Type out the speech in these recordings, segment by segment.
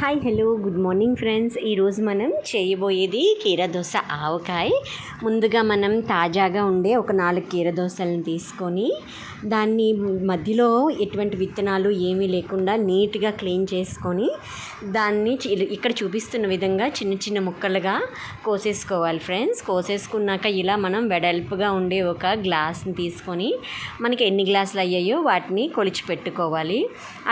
Hi hello good morning friends. ఈరోజు మనం చేయబోయేది కీర దోశ ఆవకాయ. ముందుగా మనం తాజాగా ఉండే ఒక 4 కీర దోశలను తీసుకొని దాన్ని మధ్యలో ఎటువంటి విత్తనాలు ఏమీ లేకుండా నీట్గా క్లీన్ చేసుకొని దాన్ని ఇక్కడ చూపిస్తున్న విధంగా చిన్న చిన్న ముక్కలుగా కోసేసుకోవాలి ఫ్రెండ్స్. కోసేసుకున్నాక ఇలా మనం వెడల్పుగా ఉండే ఒక గ్లాస్ని తీసుకొని మనకి ఎన్ని గ్లాసులు అయ్యాయో వాటిని కొలిచి పెట్టుకోవాలి.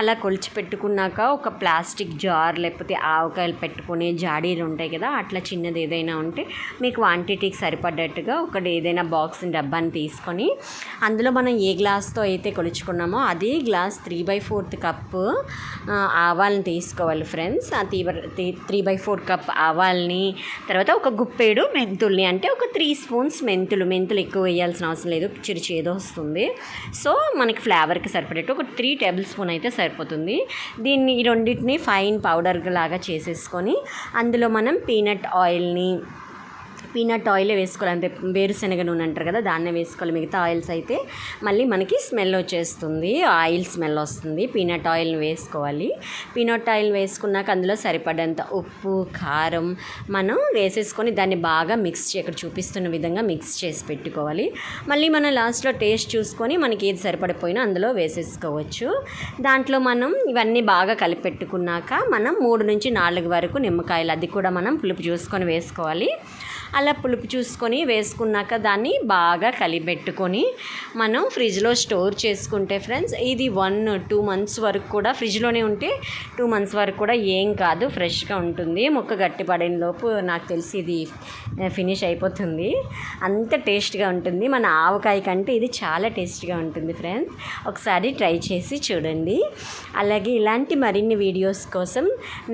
అలా కొలిచి పెట్టుకున్నాక ఒక ప్లాస్టిక్ జార్ లేకపోతే ఆవకాయలు పెట్టుకునే జాడీలు ఉంటాయి కదా, అట్లా చిన్నది ఏదైనా ఉంటే మీకు క్వాంటిటీకి సరిపడ్డట్టుగా ఒకటి ఏదైనా బాక్స్ డబ్బాని తీసుకొని అందులో మనం ఏ గ్లాస్తో అయితే కొలుచుకున్నామో అది గ్లాస్ 3/4 కప్పు ఆవాలని తీసుకోవాలి ఫ్రెండ్స్. ఆ 3/4 కప్ ఆవాల్ని, తర్వాత ఒక గుప్పెడు మెంతుల్ని, అంటే ఒక 3 స్పూన్స్ మెంతులు ఎక్కువ వేయాల్సిన అవసరం లేదు, చేదో వస్తుంది. సో మనకి ఫ్లేవర్కి సరిపడేట్టు ఒక 3 టేబుల్ స్పూన్ అయితే సరిపోతుంది. దీన్ని ఈ రెండింటిని ఫైన్ పౌడర్ లాగా చేసేసుకొని అందులో మనం పీనట్ ఆయిల్ వేసుకోవాలి. అంటే వేరుశనగ నూనె అంటారు కదా, దాన్నే వేసుకోవాలి. మిగతా ఆయిల్స్ అయితే మళ్ళీ మనకి స్మెల్ వచ్చేస్తుంది, ఆయిల్ స్మెల్ వస్తుంది. పీనట్ ఆయిల్ని వేసుకోవాలి. పీనట్ ఆయిల్ వేసుకున్నాక అందులో సరిపడంత ఉప్పు, కారం మనం వేసేసుకొని దాన్ని బాగా ఇక్కడ చూపిస్తున్న విధంగా మిక్స్ చేసి పెట్టుకోవాలి. మళ్ళీ మనం లాస్ట్లో టేస్ట్ చూసుకొని మనకి ఏది సరిపడిపోయినా అందులో వేసేసుకోవచ్చు. దాంట్లో మనం ఇవన్నీ బాగా కలిపి పెట్టుకున్నాక మనం 3 నుంచి 4 వరకు నిమ్మకాయలు, అది కూడా మనం పులుపు చూసుకొని వేసుకోవాలి. అలా పులుపు చూసుకొని వేసుకున్నాక దాన్ని బాగా కలిపెట్టుకొని మనం ఫ్రిడ్జ్లో స్టోర్ చేసుకుంటే ఫ్రెండ్స్, ఇది 1-2 మంత్స్ వరకు కూడా ఫ్రిడ్జ్లోనే ఉంటే 2 మంత్స్ వరకు కూడా ఏం కాదు, ఫ్రెష్గా ఉంటుంది. ముక్క గట్టిపడిన లోపు నాకు తెలిసి ఇది ఫినిష్ అయిపోతుంది. అంత టేస్ట్గా ఉంటుంది. మన ఆవకాయ కంటే ఇది చాలా టేస్ట్గా ఉంటుంది ఫ్రెండ్స్. ఒకసారి ట్రై చేసి చూడండి. అలాగే ఇలాంటి మరిన్ని వీడియోస్ కోసం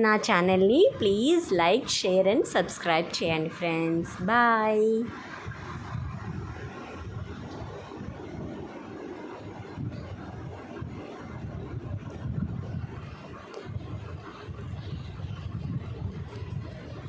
నా ఛానల్ని please like, share and subscribe చేయండి ఫ్రెండ్స్. Bye.